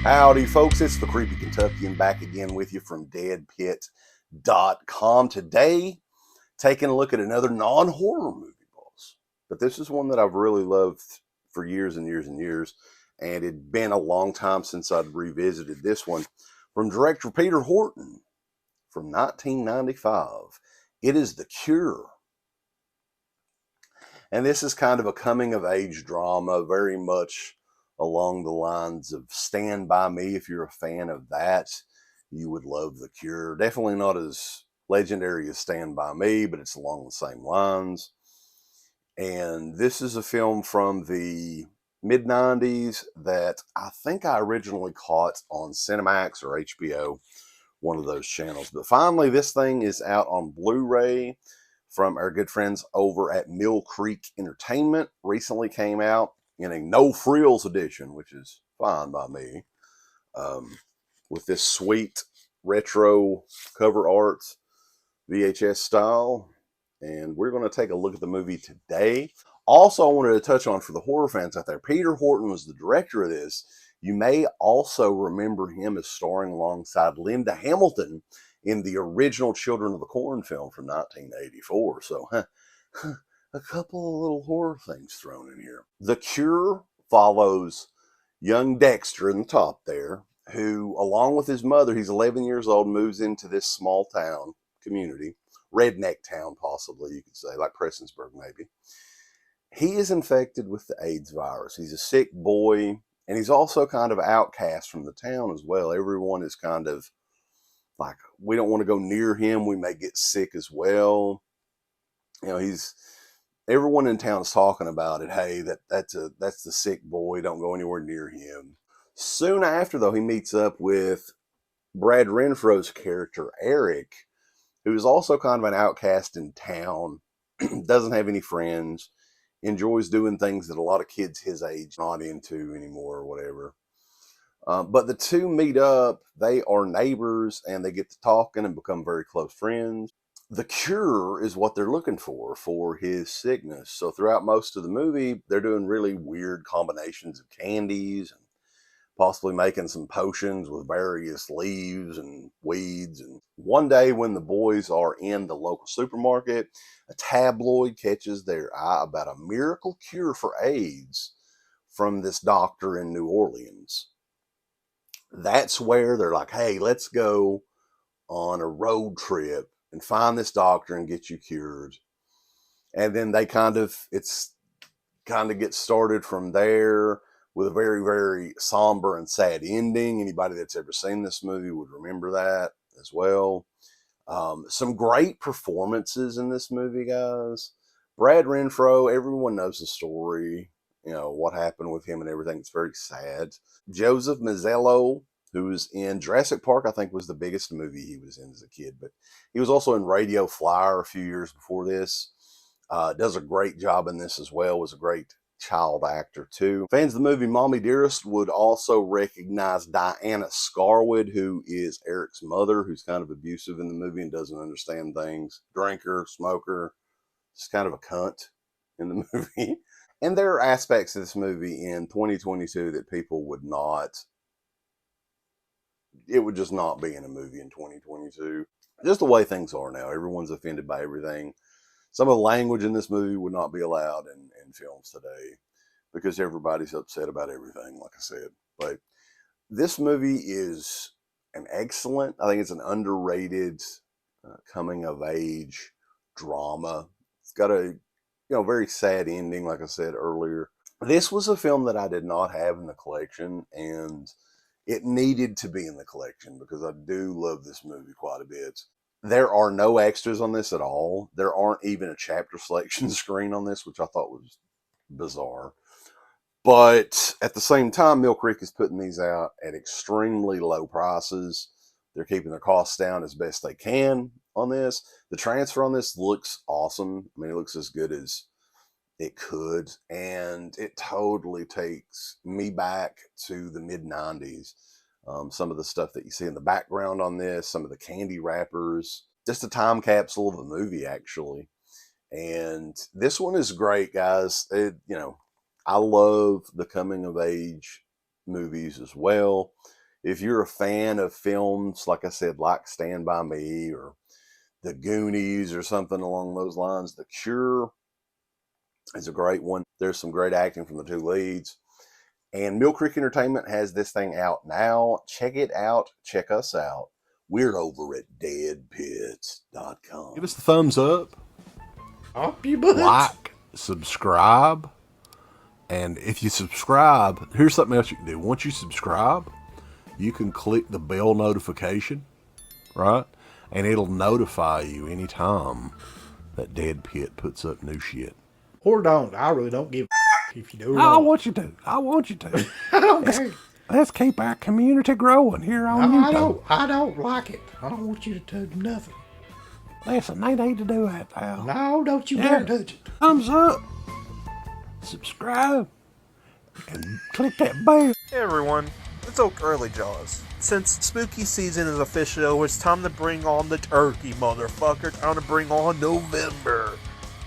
Howdy, folks. It's the Creepy Kentuckian back again with you from DEADPIT.com. Today, taking a look at another non-horror movie, boss. But this is one that I've really loved for years and years and years. And it'd been a long time since I'd revisited this one. From director Peter Horton from 1995. It is The Cure. And this is kind of a coming-of-age drama, very much along the lines of Stand By Me. If you're a fan of that, you would love The Cure. Definitely not as legendary as Stand By Me, but it's along the same lines. And this is a film from the mid-90s that I think I originally caught on Cinemax or HBO, one of those channels. But finally, this thing is out on Blu-ray from our good friends over at Mill Creek Entertainment. Recently came out in a no frills edition, which is fine by me, with this sweet retro cover art VHS style. And we're going to take a look at the movie today. Also, I wanted to touch on, for the horror fans out there, Peter Horton was the director of this. You may also remember him as starring alongside Linda Hamilton in the original Children of the Corn film from 1984. So, a couple of little horror things thrown in here. The Cure follows young Dexter in the top there, who, along with his mother, he's 11 years old, moves into this small town community, redneck town possibly, you could say, like Prestonsburg maybe. He is infected with the AIDS virus. He's a sick boy, and he's also kind of outcast from the town as well. Everyone is kind of like, we don't want to go near him. We may get sick as well. You know, everyone in town is talking about it. Hey, that's the sick boy. Don't go anywhere near him. Soon after, though, he meets up with Brad Renfro's character, Eric, who is also kind of an outcast in town, doesn't have any friends, enjoys doing things that a lot of kids his age not into anymore or whatever. But the two meet up. They are neighbors, and they get to talking and become very close friends. The cure is what they're looking for his sickness. So throughout most of the movie, they're doing really weird combinations of candies and possibly making some potions with various leaves and weeds. And one day when the boys are in the local supermarket, a tabloid catches their eye about a miracle cure for AIDS from this doctor in New Orleans. That's where they're like, hey, let's go on a road trip and find this doctor and get you cured. And then it kind of gets started from there with a very, very somber and sad ending. Anybody that's ever seen this movie would remember that as well. Some great performances in this movie, guys. Brad Renfro, everyone knows the story, you know, what happened with him and everything. It's very sad. Joseph Mazzello, who was in Jurassic Park, I think was the biggest movie he was in as a kid, but he was also in Radio Flyer a few years before this. Does a great job in this as well, was a great child actor too. Fans of the movie Mommy Dearest would also recognize Diana Scarwood, who is Eric's mother, who's kind of abusive in the movie and doesn't understand things. Drinker, smoker, just kind of a cunt in the movie. And there are aspects of this movie in 2022 that people would not, it would just not be in a movie in 2022. Just the way things are now. Everyone's offended by everything. Some of the language in this movie would not be allowed in films today because everybody's upset about everything, like I said. But this movie is an excellent, I think it's an underrated coming-of-age drama. It's got a very sad ending, like I said earlier. This was a film that I did not have in the collection, and it needed to be in the collection because I do love this movie quite a bit. There are no extras on this at all. There aren't even a chapter selection screen on this, which I thought was bizarre. But at the same time, Mill Creek is putting these out at extremely low prices. They're keeping their costs down as best they can on this. The transfer on this looks awesome. I mean, it looks as good as it could. And it totally takes me back to the mid-90s. Some of the stuff that you see in the background on this, some of the candy wrappers, just a time capsule of a movie, actually. And this one is great, guys. I love the coming of age movies as well. if you're a fan of films, like I said, like Stand By Me or The Goonies or something along those lines, The Cure is a great one. There's some great acting from the two leads. And Mill Creek Entertainment has this thing out now. Check it out. Check us out. We're over at DEADPIT.com. Give us the thumbs up. Up your butts. Like, subscribe. And if you subscribe, here's something else you can do. Once you subscribe, you can click the bell notification, right? And it'll notify you anytime that Dead Pit puts up new shit. Or don't. I really don't give a if you do. I want you to. I want you to. I don't care. Let's keep our community growing here on YouTube. I don't like it. I don't want you to do nothing. Listen, they need to do that, pal. No, don't you dare touch it. Thumbs up. Subscribe. And click that bell. Hey everyone, it's Oak Early Jaws. Since spooky season is officially over, it's time to bring on the turkey, motherfucker. Time to bring on November.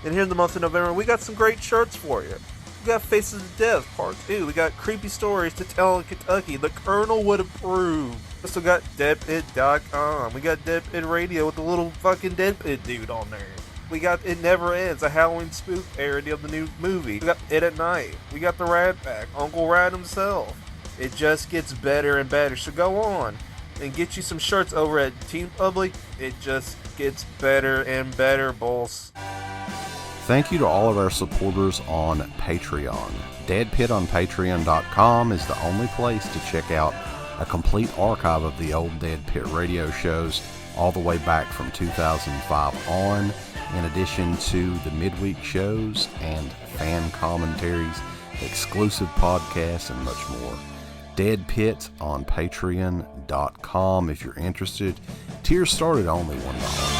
And here in the month of November, we got some great shirts for you. We got Faces of Death Part 2. We got Creepy Stories to Tell in Kentucky. The Colonel Would Approve. We also got DEADPIT.com. We got DEADPIT Radio with the little fucking DEADPIT dude on there. We got It Never Ends, a Halloween spook parody of the new movie. We got It at Night. We got the Rat Pack, Uncle Rat himself. It just gets better and better. So go on and get you some shirts over at Team Public. It just gets better and better, boss. Thank you to all of our supporters on Patreon. DeadPit on Patreon.com is the only place to check out a complete archive of the old Dead Pit radio shows all the way back from 2005 on, in addition to the midweek shows and fan commentaries, exclusive podcasts, and much more. Dead Pit on Patreon.com if you're interested. Tiers start at only $1.